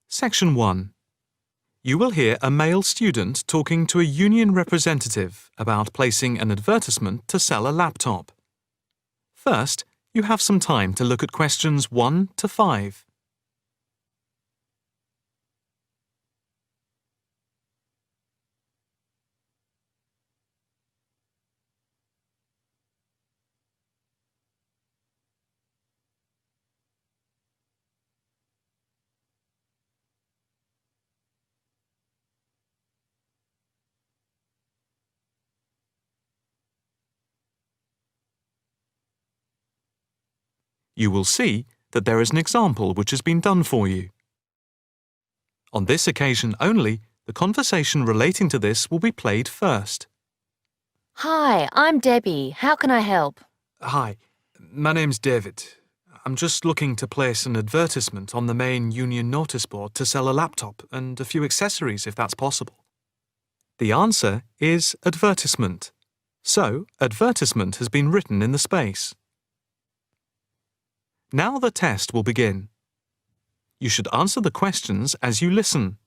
Section 1. You will hear a male student talking to a union representative about placing an advertisement to sell a laptop. First, you have some time to look at questions 1 to 5. You will see that there is an example which has been done for you. On this occasion only, the conversation relating to this will be played first. Hi, I'm Debbie. How can I help? Hi, my name's David. I'm just looking to place an advertisement on the main union notice board to sell a laptop and a few accessories if that's possible. The answer is advertisement. So, advertisement has been written in the space. Now the test will begin. You should answer the questions as you listen,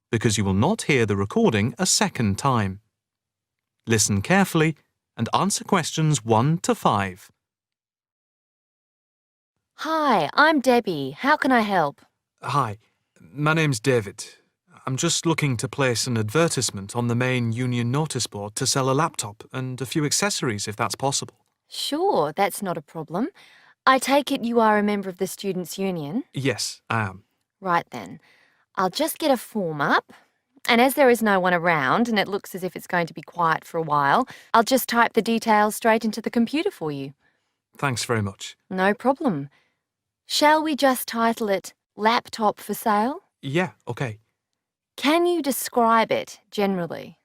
because you will not hear the recording a second time. Listen carefully and answer questions 1 to 5. Hi, I'm Debbie. How can I help? Hi, my name's David. I'm just looking to place an advertisement on the main union notice board to sell a laptop and a few accessories if that's possible. Sure, that's not a problem. I take it you are a member of the Students' Union? Yes, I am. Right then. I'll just get a form up. And as there is no one around and it looks as if it's going to be quiet for a while, I'll just type the details straight into the computer for you. Thanks very much. No problem. Shall we just title it Laptop for Sale? Yeah, okay. Can you describe it generally?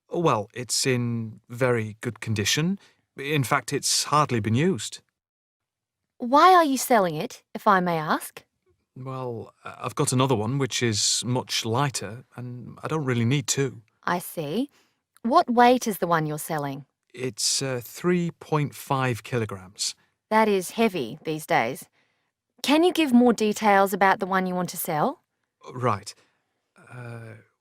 Well, it's in very good condition. In fact, it's hardly been used. Why are you selling it, if I may ask? Well, I've got another one which is much lighter, and I don't really need two. I see. What weight is the one you're selling? It's 3.5 kilograms. That is heavy these days. Can you give more details about the one you want to sell? Right.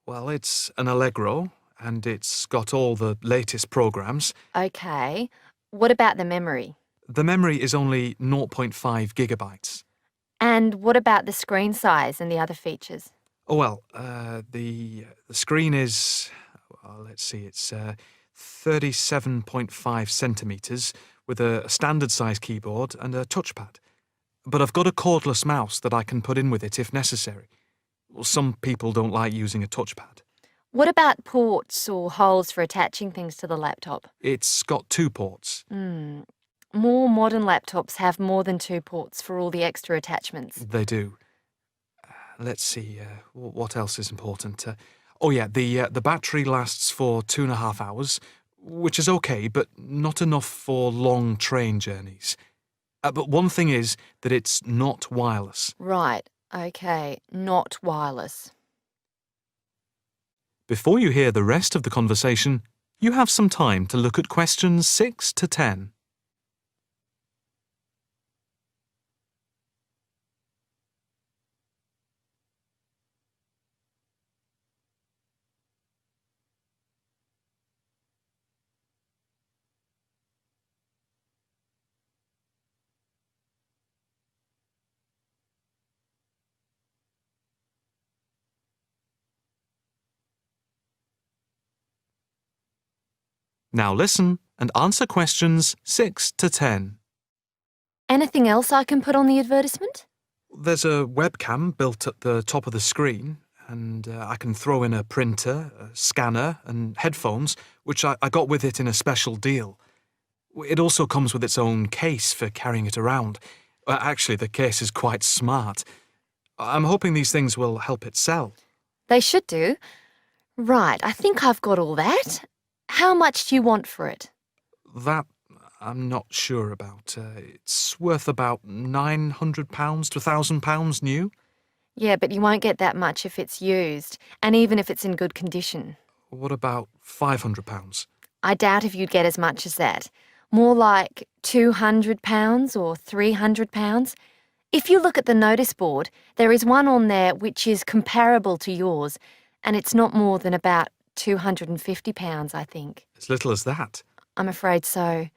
Well, it's an Allegro, and it's got all the latest programs. Okay. What about the memory? The memory is only 0.5 gigabytes. And what about the screen size and the other features? Oh, well, the screen is, well, let's see, it's 37.5 centimetres with a standard size keyboard and a touchpad. But I've got a cordless mouse that I can put in with it if necessary. Well, some people don't like using a touchpad. What about ports or holes for attaching things to the laptop? It's got 2 ports. More modern laptops have more than 2 ports for all the extra attachments. They do. Let's see, what else is important? Oh yeah, the battery lasts for 2.5 hours, which is okay, but not enough for long train journeys. But one thing is that it's not wireless. Right, okay, not wireless. Before you hear the rest of the conversation, you have some time to look at questions 6 to 10. Now listen and answer questions 6 to 10. Anything else I can put on the advertisement? There's a webcam built at the top of the screen, and I can throw in a printer, a scanner, and headphones, which I got with it in a special deal. It also comes with its own case for carrying it around. Actually, the case is quite smart. I'm hoping these things will help it sell. They should do. Right, I think I've got all that. How much do you want for it? That I'm not sure about. It's worth about £900 to £1,000 new. Yeah, but you won't get that much if it's used, and even if it's in good condition. What about £500? I doubt if you'd get as much as that. More like £200 or £300. If you look at the notice board, there is one on there which is comparable to yours, and it's not more than about £250, I think. As little as that. I'm afraid so.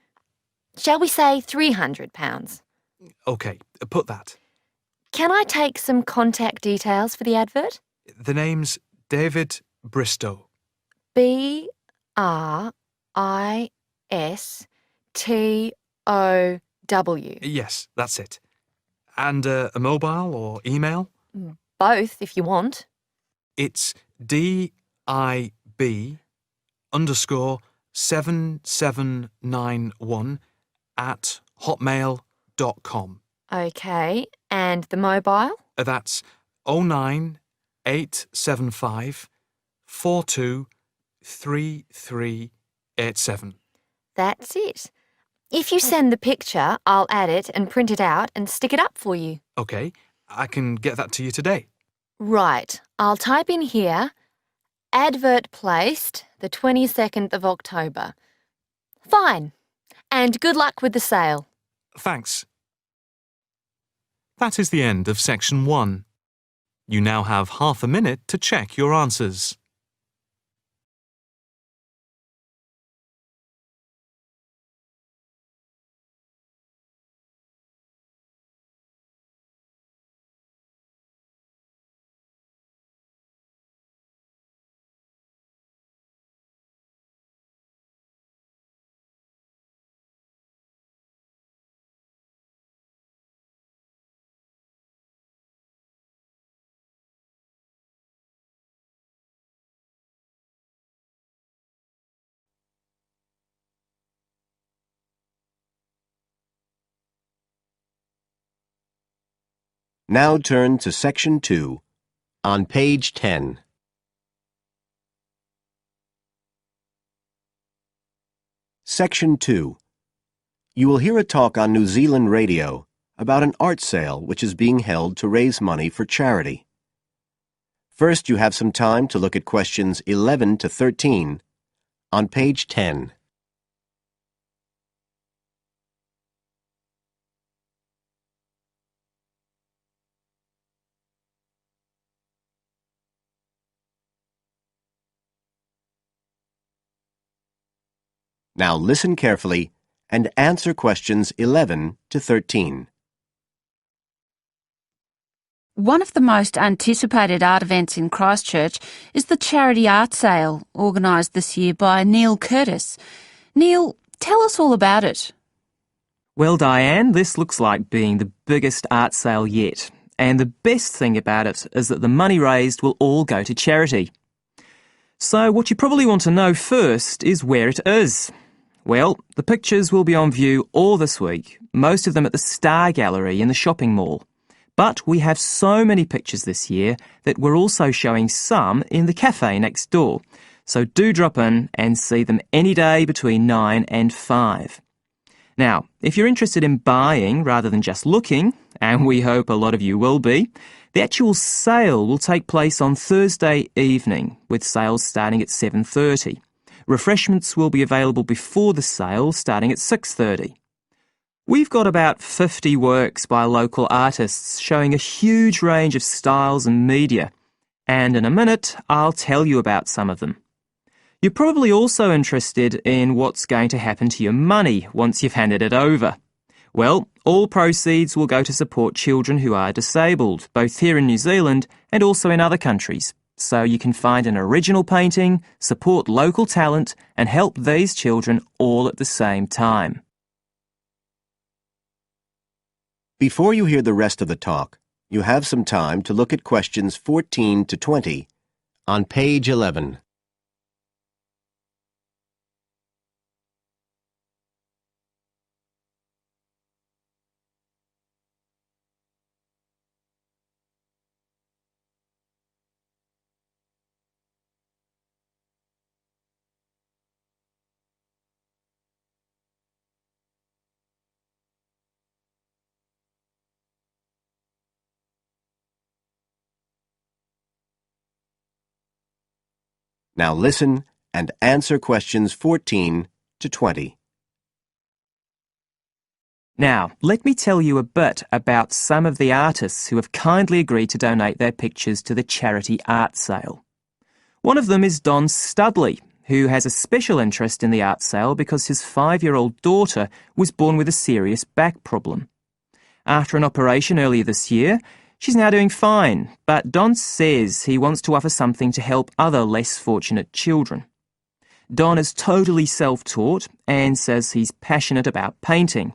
Shall we say £300? OK, put that. Can I take some contact details for the advert? The name's David Bristow. BRISTOW. Yes, that's it. And a mobile or email? Both, if you want. It's DIB_7791 @hotmail.com. OK, and the mobile? That's 09875 423387. That's it. If you send the picture, I'll add it and print it out and stick it up for you. OK, I can get that to you today. Right, I'll type in here, advert placed the 22nd of October. Fine. And good luck with the sale. Thanks. That is the end of section 1. You now have half a minute to check your answers. Now turn to Section 2, on page 10. Section 2. You will hear a talk on New Zealand radio about an art sale which is being held to raise money for charity. First, you have some time to look at questions 11 to 13 on page 10. Now listen carefully and answer questions 11 to 13. One of the most anticipated art events in Christchurch is the charity art sale, organised this year by Neil Curtis. Neil, tell us all about it. Well, Diane, this looks like being the biggest art sale yet. And the best thing about it is that the money raised will all go to charity. So what you probably want to know first is where it is. Well, the pictures will be on view all this week, most of them at the Star Gallery in the shopping mall. But we have so many pictures this year that we're also showing some in the cafe next door. So do drop in and see them any day between 9 and 5. Now, if you're interested in buying rather than just looking, and we hope a lot of you will be, the actual sale will take place on Thursday evening, with sales starting at 7:30. Refreshments will be available before the sale, starting at 6:30. We've got about 50 works by local artists showing a huge range of styles and media, and in a minute I'll tell you about some of them. You're probably also interested in what's going to happen to your money once you've handed it over. Well, all proceeds will go to support children who are disabled, both here in New Zealand and also in other countries. So you can find an original painting, support local talent, and help these children all at the same time. Before you hear the rest of the talk, you have some time to look at questions 14 to 20 on page 11. Now listen and answer questions 14 to 20. Now, let me tell you a bit about some of the artists who have kindly agreed to donate their pictures to the charity art sale. One of them is Don Studley, who has a special interest in the art sale because his 5-year-old daughter was born with a serious back problem. After an operation earlier this year, she's now doing fine, but Don says he wants to offer something to help other less fortunate children. Don is totally self-taught and says he's passionate about painting.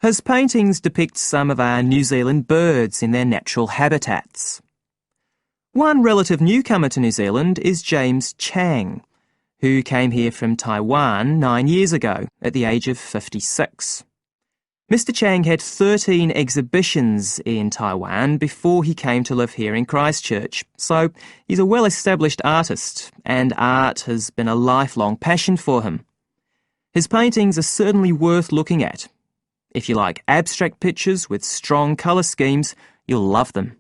His paintings depict some of our New Zealand birds in their natural habitats. One relative newcomer to New Zealand is James Chang, who came here from Taiwan 9 years ago at the age of 56. Mr. Chang had 13 exhibitions in Taiwan before he came to live here in Christchurch, so he's a well-established artist, and art has been a lifelong passion for him. His paintings are certainly worth looking at. If you like abstract pictures with strong colour schemes, you'll love them.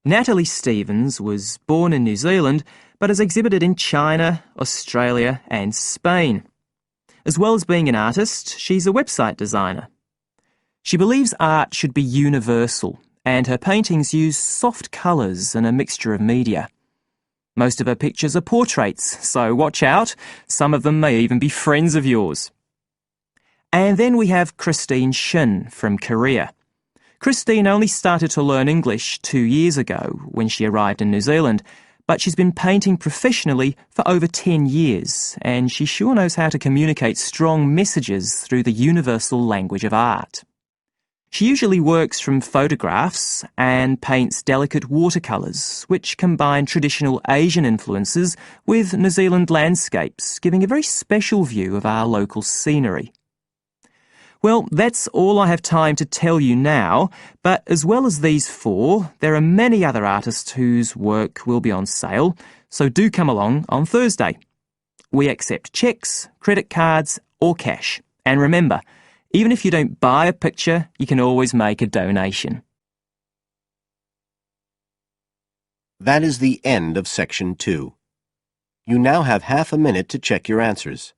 Natalie Stevens was born in New Zealand, but has exhibited in China, Australia and Spain. As well as being an artist, she's a website designer. She believes art should be universal, and her paintings use soft colours and a mixture of media. Most of her pictures are portraits, so watch out, some of them may even be friends of yours. And then we have Christine Shin from Korea. Christine only started to learn English 2 years ago when she arrived in New Zealand, but she's been painting professionally for over 10 years, and she sure knows how to communicate strong messages through the universal language of art. She usually works from photographs and paints delicate watercolours, which combine traditional Asian influences with New Zealand landscapes, giving a very special view of our local scenery. Well, that's all I have time to tell you now, but as well as these 4, there are many other artists whose work will be on sale, so do come along on Thursday. We accept cheques, credit cards or cash. And remember, even if you don't buy a picture, you can always make a donation. That is the end of Section 2. You now have half a minute to check your answers.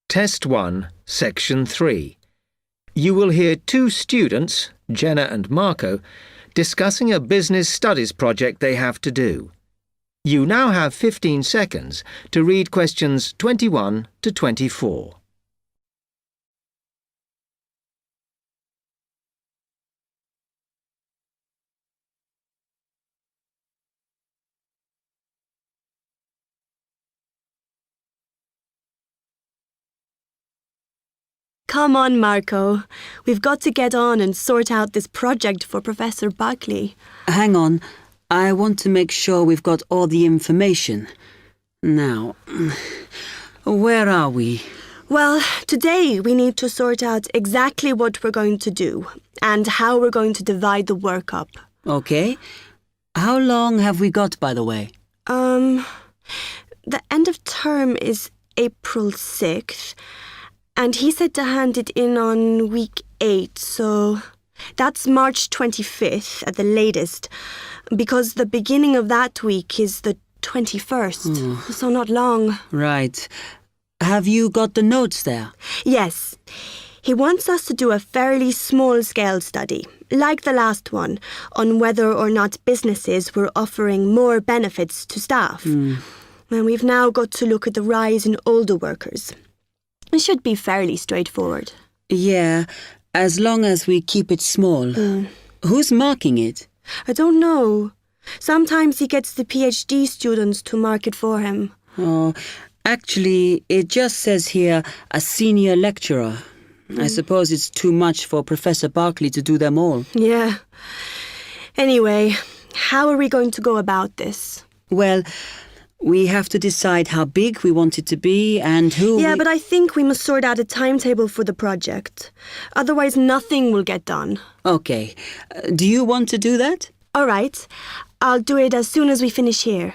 Test 1, Section 3. You will hear 2 students, Jenna and Marco, discussing a business studies project they have to do. You now have 15 seconds to read questions 21 to 24. Come on, Marco. We've got to get on and sort out this project for Professor Buckley. Hang on. I want to make sure we've got all the information. Now, where are we? Well, today we need to sort out exactly what we're going to do and how we're going to divide the work up. Okay. How long have we got, by the way? The end of term is April 6th. And he said to hand it in on week 8, so that's March 25th at the latest, because the beginning of that week is the 21st, so not long. Right. Have you got the notes there? Yes. He wants us to do a fairly small-scale study, like the last one, on whether or not businesses were offering more benefits to staff. And we've now got to look at the rise in older workers. It should be fairly straightforward. Yeah, as long as we keep it small. Who's marking it? I don't know. Sometimes he gets the PhD students to mark it for him. Oh, Actually, it just says here, a senior lecturer. I suppose it's too much for Professor Barkley to do them all. Yeah. Anyway, how are we going to go about this? Well, we have to decide how big we want it to be and who Yeah, but I think we must sort out a timetable for the project. Otherwise, nothing will get done. Okay. Do you want to do that? All right. I'll do it as soon as we finish here.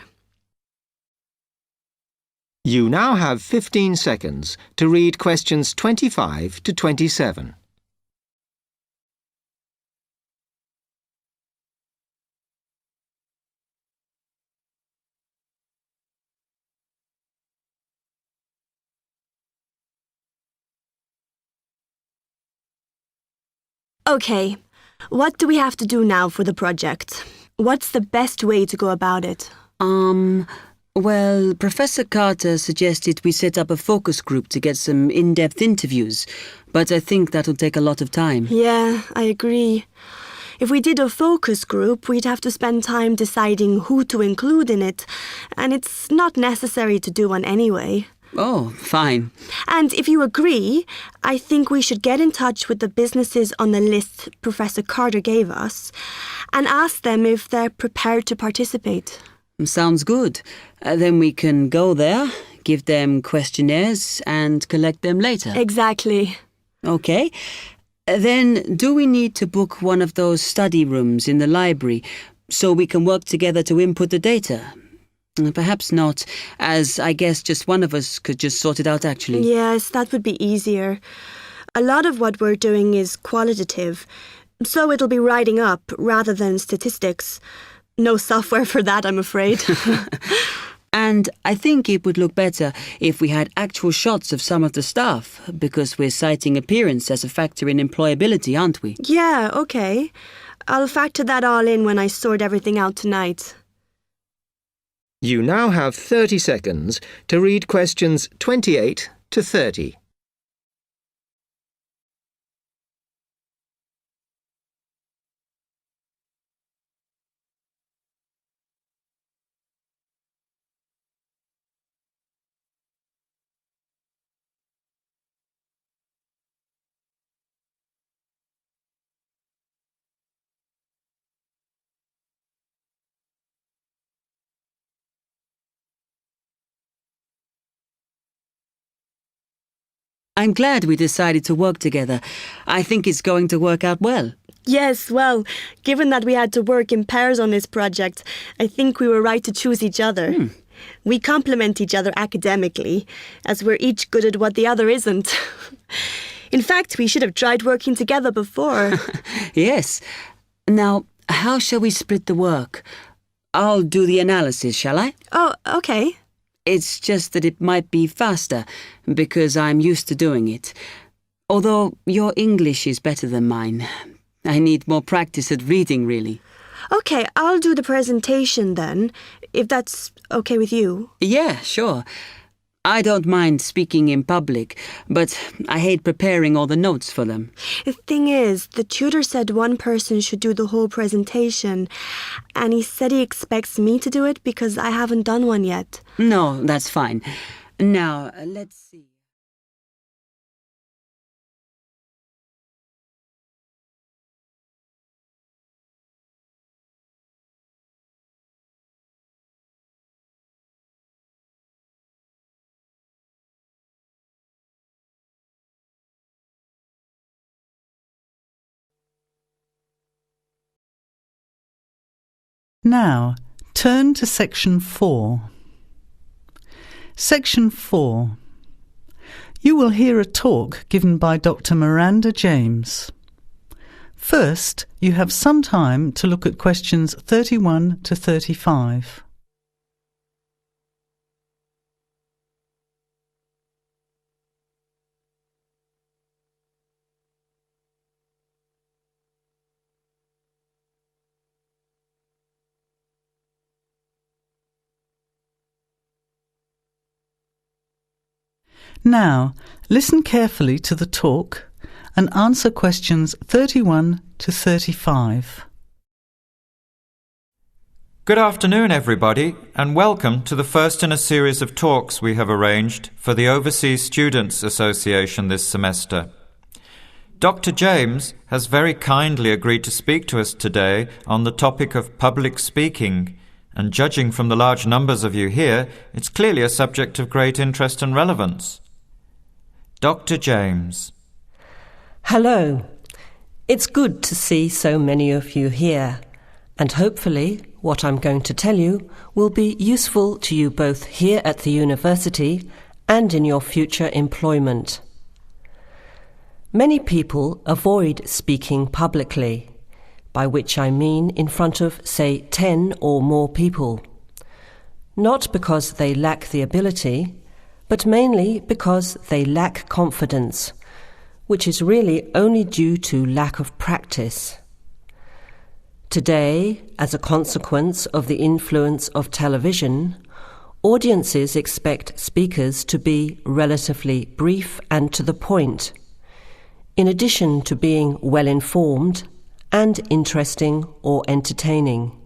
You now have 15 seconds to read questions 25 to 27. Okay. What do we have to do now for the project? What's the best way to go about it? Well, Professor Carter suggested we set up a focus group to get some in-depth interviews, but I think that'll take a lot of time. Yeah, I agree. If we did a focus group, we'd have to spend time deciding who to include in it, and it's not necessary to do one anyway. Oh, fine. And if you agree, I think we should get in touch with the businesses on the list Professor Carter gave us and ask them if they're prepared to participate. Sounds good. Then we can go there, give them questionnaires and collect them later. Exactly. Okay. Then do we need to book one of those study rooms in the library so we can work together to input the data? Perhaps not, as I guess just one of us could just sort it out actually. Yes, that would be easier. A lot of what we're doing is qualitative, so it'll be writing up rather than statistics. No software for that, I'm afraid. And I think it would look better if we had actual shots of some of the staff, because we're citing appearance as a factor in employability, aren't we? Yeah, okay. I'll factor that all in when I sort everything out tonight. You now have 30 seconds to read questions 28 to 30. I'm glad we decided to work together. I think it's going to work out well. Yes, well, given that we had to work in pairs on this project, I think we were right to choose each other. We complement each other academically, as we're each good at what the other isn't. In fact, we should have tried working together before. Yes. Now, how shall we split the work? I'll do the analysis, shall I? Oh, okay. It's just that it might be faster, because I'm used to doing it. Although your English is better than mine. I need more practice at reading, really. Okay, I'll do the presentation then, if that's okay with you. Yeah, sure. I don't mind speaking in public, but I hate preparing all the notes for them. The thing is, the tutor said one person should do the whole presentation, and he said he expects me to do it because I haven't done one yet. No, that's fine. Now, let's see. Now, turn to Section 4. Section 4. You will hear a talk given by Dr. Miranda James. First, you have some time to look at questions 31 to 35. Now, listen carefully to the talk and answer questions 31 to 35. Good afternoon, everybody, and welcome to the first in a series of talks we have arranged for the Overseas Students Association this semester. Dr. James has very kindly agreed to speak to us today on the topic of public speaking, and judging from the large numbers of you here, it's clearly a subject of great interest and relevance. Dr. James. Hello. It's good to see so many of you here, and hopefully what I'm going to tell you will be useful to you both here at the university and in your future employment. Many people avoid speaking publicly, by which I mean in front of, say, 10 or more people. Not because they lack the ability, but mainly because they lack confidence, which is really only due to lack of practice. Today, as a consequence of the influence of television, audiences expect speakers to be relatively brief and to the point, in addition to being well-informed and interesting or entertaining.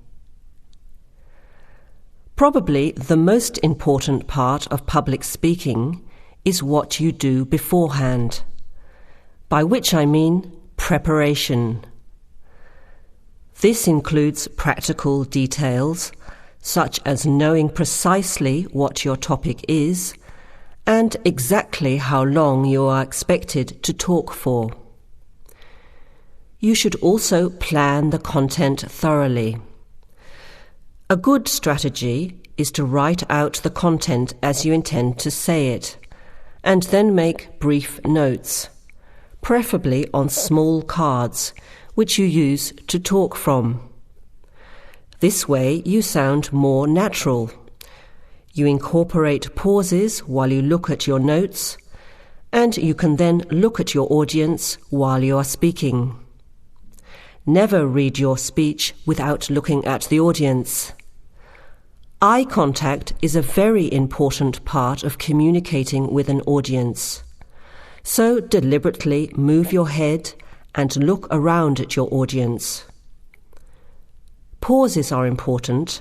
Probably the most important part of public speaking is what you do beforehand, by which I mean preparation. This includes practical details, such as knowing precisely what your topic is and exactly how long you are expected to talk for. You should also plan the content thoroughly. A good strategy is to write out the content as you intend to say it, and then make brief notes, preferably on small cards, which you use to talk from. This way you sound more natural. You incorporate pauses while you look at your notes, and you can then look at your audience while you are speaking. Never read your speech without looking at the audience. Eye contact is a very important part of communicating with an audience. So deliberately move your head and look around at your audience. Pauses are important,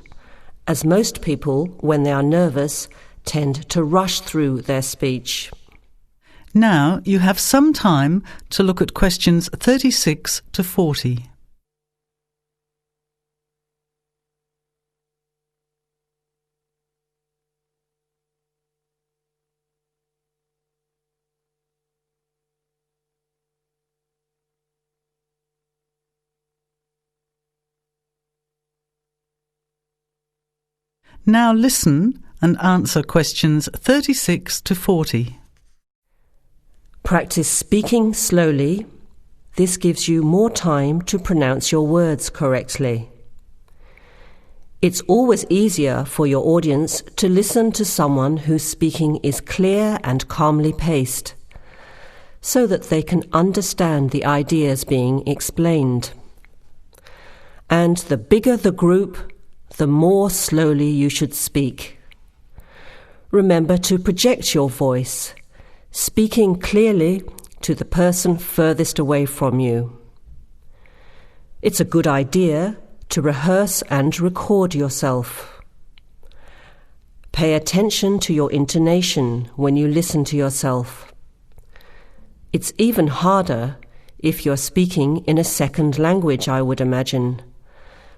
as most people, when they are nervous, tend to rush through their speech. Now you have some time to look at questions 36 to 40. Now listen and answer questions 36 to 40. Practice speaking slowly. This gives you more time to pronounce your words correctly. It's always easier for your audience to listen to someone whose speaking is clear and calmly paced, so that they can understand the ideas being explained. And the bigger the group, the more slowly you should speak. Remember to project your voice, speaking clearly to the person furthest away from you. It's a good idea to rehearse and record yourself. Pay attention to your intonation when you listen to yourself. It's even harder if you're speaking in a second language, I would imagine.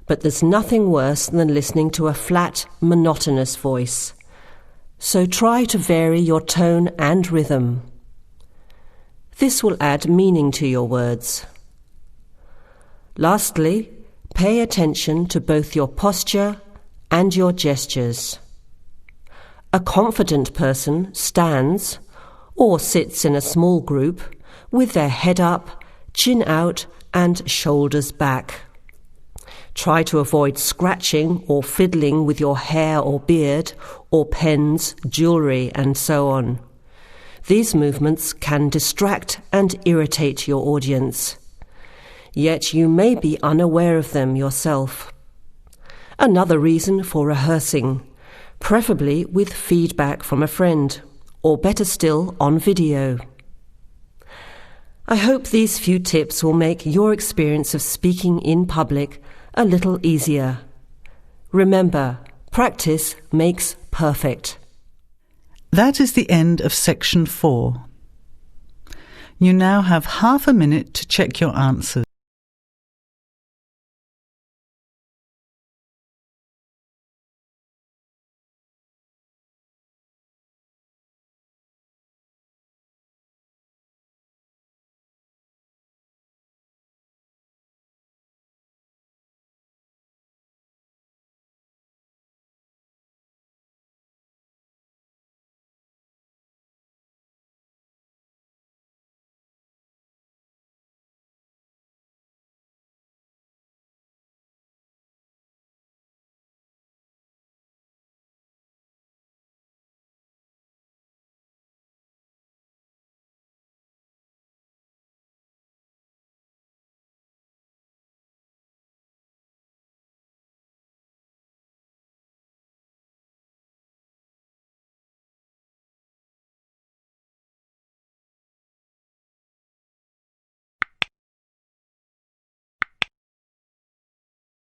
But there's nothing worse than listening to a flat, monotonous voice. So try to vary your tone and rhythm. This will add meaning to your words. Lastly, pay attention to both your posture and your gestures. A confident person stands or sits in a small group with their head up, chin out, and shoulders back. Try to avoid scratching or fiddling with your hair or beard, or pens, jewellery, and so on. These movements can distract and irritate your audience. Yet you may be unaware of them yourself. Another reason for rehearsing, preferably with feedback from a friend, or better still, on video. I hope these few tips will make your experience of speaking in public a little easier. Remember, practice makes perfect. That is the end of section 4. You now have half a minute to check your answers.